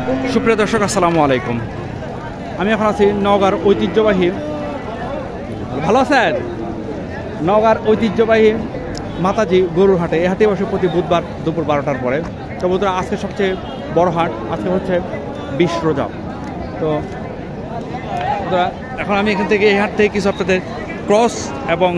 সুপ্রিয় দর্শক, আসসালামু আলাইকুম। আমি এখন আছি নওগাঁর ঐতিহ্যবাহী, ভালো আছেন? নওগাঁর ঐতিহ্যবাহী মাতাজি গরুর হাটে। এই হাটে বসে প্রতি বুধবার দুপুর 12টার পরে। তো বন্ধুরা, আজকে সবচেয়ে বড় হাট, আজকে হচ্ছে 20 রোজা। তো বন্ধুরা, এখন আমি এখান থেকে এই হাট থেকে কিছু আপনাদের ক্রস এবং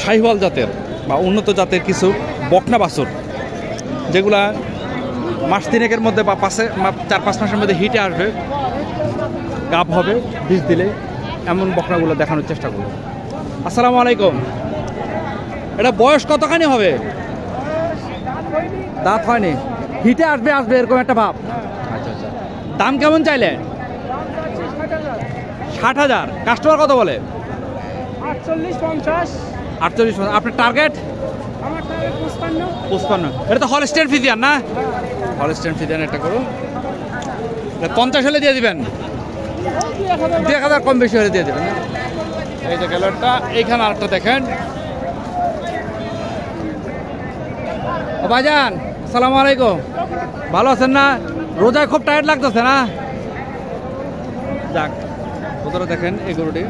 শাহিওয়াল জাতের বা উন্নত জাতের কিছু বকনা বাছুর, যেগুলা মাস তিনেকের মধ্যে বা 4-5 মাসের মধ্যে হিটে আসবে, গাব হবে বীজ দিলে, এমন বকনাগুলো দেখানোর চেষ্টা করব। আসসালামু আলাইকুম। এটা বয়স কতখানি হবে? দাঁত হয়নি, হিটে আসবে এরকম একটা ভাব। আচ্ছা আচ্ছা। দাম কেমন চাইলেন? 60,000। কাস্টমার কত বলে? 48-50। 48। আপনার টার্গেট? আমার টার্গেট 55। এটা তো হলস্টেইন ফ্রিজিয়ান না? হলস্টেইন ফ্রিজিয়ান একটা করুন। 50 হলে দিয়ে দিবেন, 1000 কম বেশি হলে দিয়ে দেবেন। এই যে গেল একটা, এইখানে আরেকটা দেখেন। ও ভাইজান, আসসালামু আলাইকুম। ভালো আছেন না? রোজায় খুব টায়ার্ড লাগতেছে না? যাক, ওদের দেখেন এই গরুটি।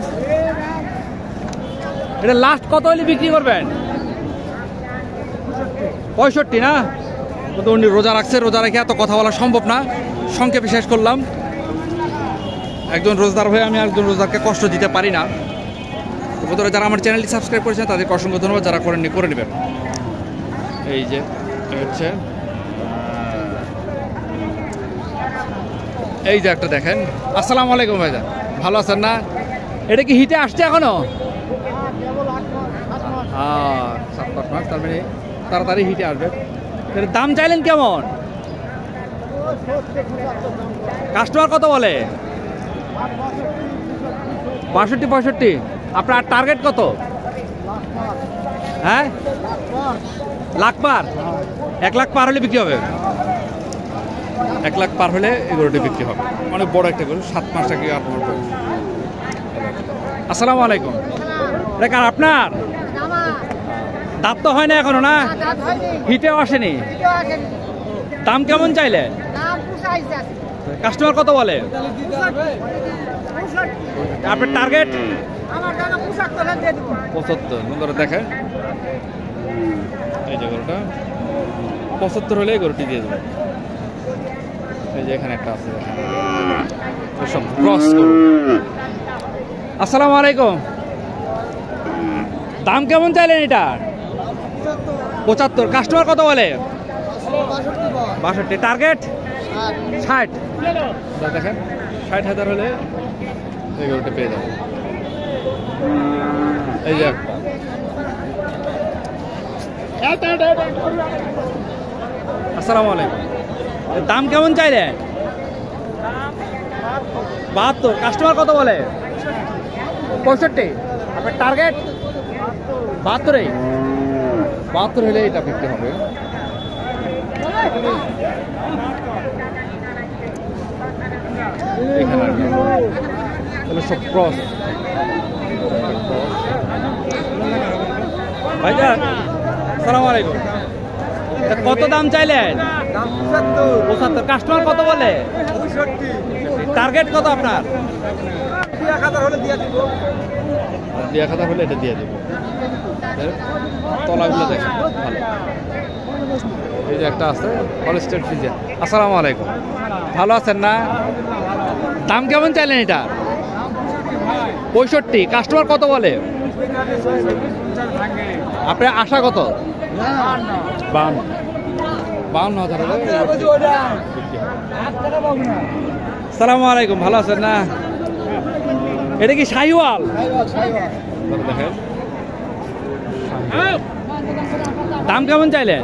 এটা লাস্ট কত হলে বিক্রি করবেন? 65 না? উনি রোজা রাখছে, রোজা রেখে এত কথা বলা সম্ভব না, সংক্ষেপে শেষ করলাম। একজন রোজদার হয়ে আমি একজন রোজদারকে কষ্ট দিতে পারি না। বন্ধুরা, যারা আমার চ্যানেলটি সাবস্ক্রাইব করেছেন তাদেরকে অসংখ্য ধন্যবাদ, যারা করেননি করে নেবেন। এই যে হচ্ছে এই যে একটা দেখেন। আসসালামু আলাইকুম ভাইজান, ভালো আছেন না? এটা কি হিটে আসছে এখনো? 7-8 মাস, তার মানে তাড়াতাড়ি হিটে আসবে। দাম চাইলেন কেমন? কাস্টমার কত বলে? 62-65। আপনার টার্গেট কত? হ্যাঁ, লাখ পার? 1 লাখ পার হলে বিক্রি হবে। 1 লাখ পার হলে এই গরুটি বিক্রি হবে। অনেক বড় একটা গরু, 7 মাস থেকে 8 মাস বয়স। আসসালামু আলাইকুম। এটা কার আপনার? দাঁত তো হয় না এখনো না? হিটেও আসেনি। দাম কেমন চাইলে? কাস্টমার কত বলে? আপনার টার্গেট? 75। বন্ধুরা দেখেন, এই যে গরুটা 75 হলে গরুটি দিয়ে দেবে। এই যে এখানে একটা আছে, সব ক্রস গরু। আসসালামু আলাইকুম। দাম কেমন চাইলেন এটা? 75। কাস্টমার কত বলে? 62। টার্গেট 60। দেখেন, 60,000 হলে এই গরুটা পেয়ে যাবে। এই যে আসসালামু আলাইকুম। দাম কেমন চাইলেন? 72। কাস্টমার কত বলে? 65। আপনার টার্গেট? 72। 72 হলে এটা বিক্রি হবে। সব ক্রস। ভাইজান, আসসালামু আলাইকুম। কত দাম চাইলেন? 75। কাস্টমার কত বলে? টার্গেট কত আপনার? 1000 হলে দিয়ে দিব। 1000 হলে এটা দিয়ে দেবো। তলাগুলো দেখেন ভালো। এই যে একটা আছে হলস্টেইন ফ্রিজিয়ান। আসসালামু আলাইকুম, ভালো আছেন না? দাম কেমন চাইলেন এটা? 65। কাস্টমার কত বলে? আপনার আশা কত? 52,000 হলে। আসসালামু আলাইকুম, ভালো আছেন না? এটা কি শাহিওয়াল? দেখেন, দাম কেমন চাইলেন?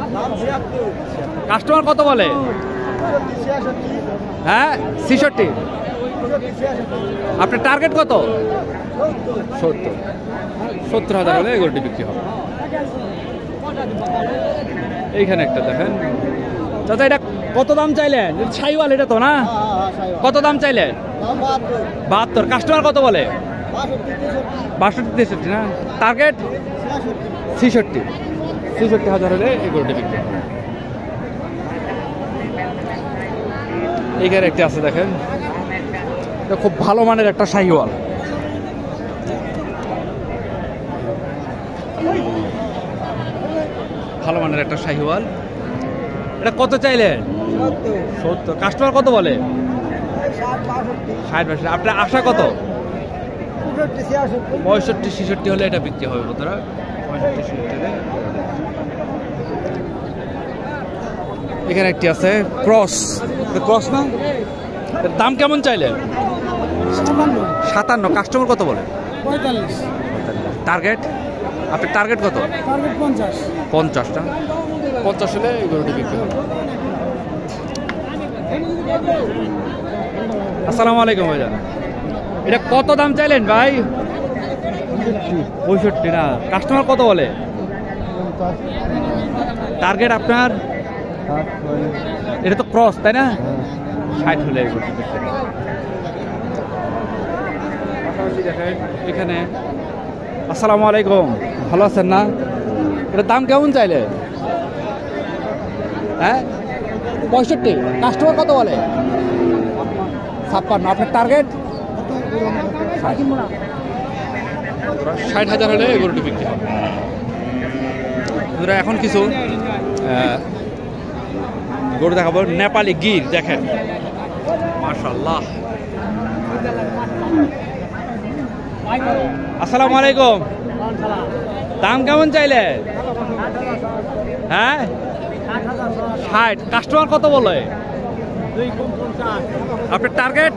কাস্টমার কত বলে? হ্যাঁ, 66। আপনার টার্গেট কত? 70। 70,000 হলে গরুটি বিক্রি হবে। এইখানে একটা দেখেন। চাচা, এটা কত দাম চাইলেন? শাহিওয়াল এটা তো না? কত দাম চাইলেন? 72। কাস্টমার কত বলে? 62-63 না? টার্গেট 66। 66,000 হলে এই গরুটি বিক্রি হবে। এখানে একটা আছে দেখেন, এটা খুব ভালো মানের একটা শাহিওয়াল। ভালো মানের একটা শাহিওয়াল। এটা কত চাইলেন? 70। কাস্টমার কত বলে? 60। আপনার আশা কত? 65-66 হলে এটা বিক্রি হবে বন্ধুরা। 65-66 এখানে একটি আছে ক্রস। ক্রস না, এর দাম কেমন চাইলেন? 57। কাস্টমার কত বলে? 45। টার্গেট আপনার টার্গেট কত? টার্গেট 50। 50টা 50 হলে এই গরুটি বিক্রি হবে। আসসালামু আলাইকুম ভাইজান, এটা কত দাম চাইলেন ভাই? 65 না। কাস্টমার কত বলে? টার্গেট আপনার? এটা তো ক্রস তাই না? 60 হলে এই গরুটি বিক্রি হবে। এখানে আসসালামু আলাইকুম, ভালো আছেন না? এটার দাম কেমন চাইলে? হ্যাঁ 65। কাস্টমার কত বলে? 56। আপনার টার্গেট? 60,000 হলে এই গরুটি বিক্রি হবে। এখন কিছু গরু দেখাবো, নেপালি গির। দেখেন মাশাআল্লাহ। আসসালামু আলাইকুম, দাম কেমন চাইলে? হ্যাঁ 60। কাস্টমার কত বলে? আপনার টার্গেট?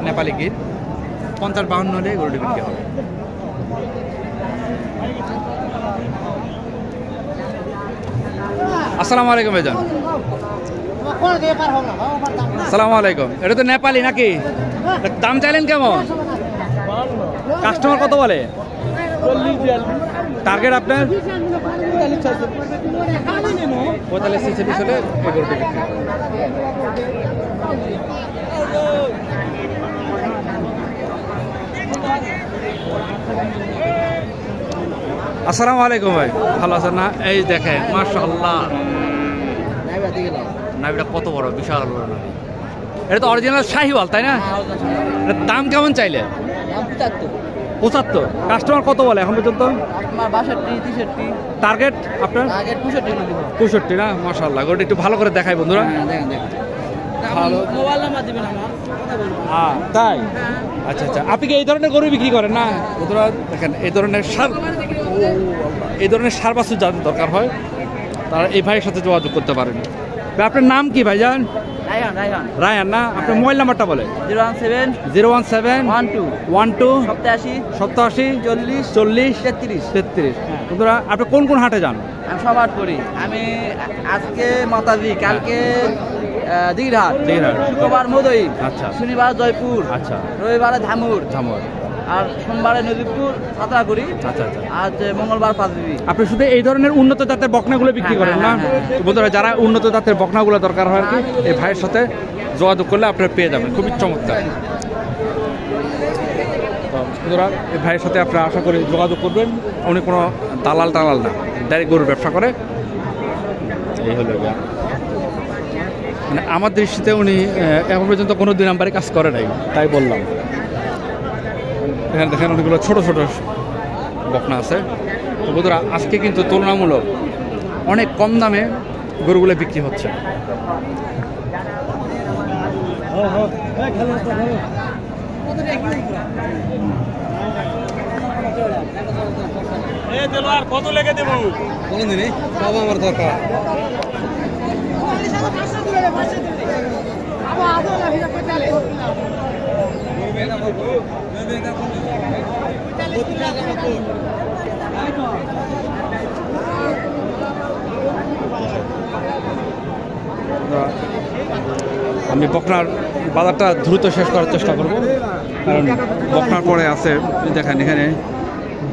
নেপালি গির 50-52 হলে গরুটি বিক্রি হবে। আসসালামু আলাইকুম ভাইজান। আসসালামু আলাইকুম, এটা তো নেপালি নাকি? দাম চাইলেন কেমন? কাস্টমার কত বলে? টার্গেট আপনার? 45-46 হলে এই গরুটি বিক্রি হবে। আসসালামু আলাইকুম ভাই, ভালো আছেন না? এই দেখেন মাশাআল্লাহ, নাভিটা কত বড়, বিশাল বড় নাভি। এটা তো অরিজিনাল শাহিওয়াল তাই না? এটার দাম কেমন চাইলে? 75। কাস্টমার কত বলে এখন পর্যন্ত? টার্গেট আপনার? 65 না? মাশাআল্লাহ, গরুটা একটু ভালো করে দেখাই বন্ধুরা। ভালো তাই? আচ্ছা আচ্ছা, আপনি কি এই ধরনের গরু বিক্রি করেন না? বন্ধুরা দেখেন, এই ধরনের সার বাছুর যাদের দরকার হয় তারা এই ভাইয়ের সাথে যোগাযোগ করতে পারেন। আপনার নাম কি ভাইজান? রায়ান না? আপনার মোবাইল নাম্বারটা বলে? 017-12-87-40-33। বন্ধুরা আপনি কোন কোন হাটে যান? আমি সব হাট করি। আমি আজকে মাতাজি, কালকে দিঘিরহাট, শুক্রবার মদই, আচ্ছা, শনিবার জয়পুর, আচ্ছা, রবিবারে ধামুর, আর সোমবারে নদীপুর সাঁতরাগুড়ি, আচ্ছা আচ্ছা, আর মঙ্গলবার পাঁচবিবি। আপনি শুধু এই ধরনের উন্নত জাতের বকনাগুলো বিক্রি করেন না? বন্ধুরা যারা উন্নত জাতের বকনাগুলো দরকার হয় আর কি, এই ভাইয়ের সাথে যোগাযোগ করলে আপনারা পেয়ে যাবেন, খুবই চমৎকার। বন্ধুরা এই ভাইয়ের সাথে আপনারা আশা করি যোগাযোগ করবেন। উনি কোনো দালাল না, ডাইরেক্ট গরুর ব্যবসা করে। এই হলো মানে আমার দৃষ্টিতে উনি এখন পর্যন্ত কোনো 2 নাম্বারে কাজ করে নাই, তাই বললাম। এখানে দেখেন অনেকগুলো ছোট ছোট বকনা আছে। তো বন্ধুরা আজকে কিন্তু তুলনামূলক অনেক কম দামে গরুগুলো বিক্রি হচ্ছে। কত লেগে দেবো? কোনদিনই সব আমার দরকার। আমি বকনার বাজারটা দ্রুত শেষ করার চেষ্টা করব, কারণ বকনার পরে আছে দেখেন এখানে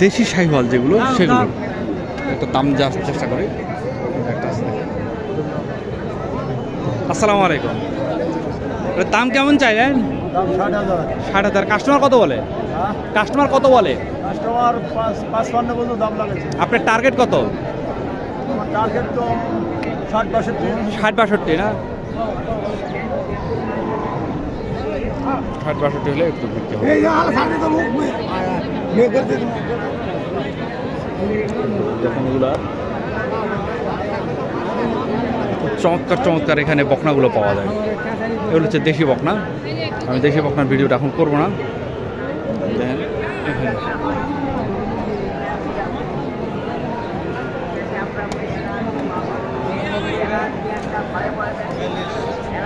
দেশি শাহিওয়াল যেগুলো, সেগুলো একটা দাম যাওয়ার চেষ্টা করি। একটা আছে। আসসালামু আলাইকুম, দাম কেমন চাইলেন? 60,000। কাস্টমার কত বলে? কাস্টমার কত বলে? কাস্টমার 55 পর্যন্ত দাম লাগাচ্ছে। আপনার টার্গেট কত? টার্গেট তো 60-62 না? 60-62 হলে একটু বিক্রি হবে। দেখুন এগুলা চমৎকার চমৎকার এখানে বকনাগুলো পাওয়া যায়। এগুলো হচ্ছে দেশি বকনা। আমি দেশি বকনার ভিডিওটা এখন করবো না। দেখেন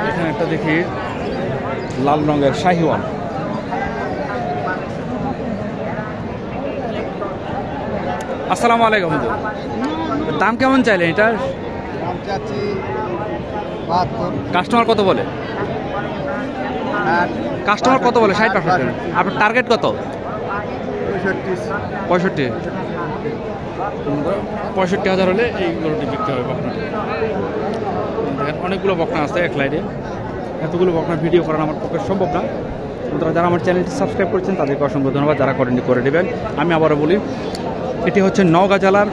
এখানে একটা দেখি লাল রঙের শাহিওয়াল। আসসালামু আলাইকুম। দাম কেমন চাইলেন এটার? কাস্টমার কত বলে? কাস্টমার কত বলে? 60-65। আপনার টার্গেট কত? 65,000 হলে এই গরুটি বিক্রি হবে বকনা। দেখেন অনেকগুলো বকনা আছে এক লাইনে। এতগুলো বকনার ভিডিও করানো আমার পক্ষে সম্ভব না। আপনারা যারা আমার চ্যানেলটি সাবস্ক্রাইব করেছেন তাদেরকে অসংখ্য ধন্যবাদ। যারা করেননি করে দেবেন। আমি আবারও বলি, এটি হচ্ছে নওগাঁ জেলার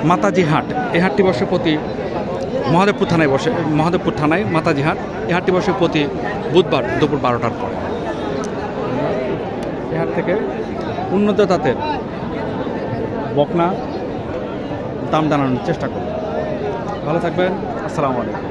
মাতাজি হাট। এই হাটটি বসে প্রতি মহাদেবপুর থানায় মাতাজি হাট। এই হাটটি বসে প্রতি বুধবার দুপুর 12টার পর। এই হাট থেকে উন্নত জাতের বকনা দাম জানানোর চেষ্টা করব। ভালো থাকবেন। আসসালামু আলাইকুম।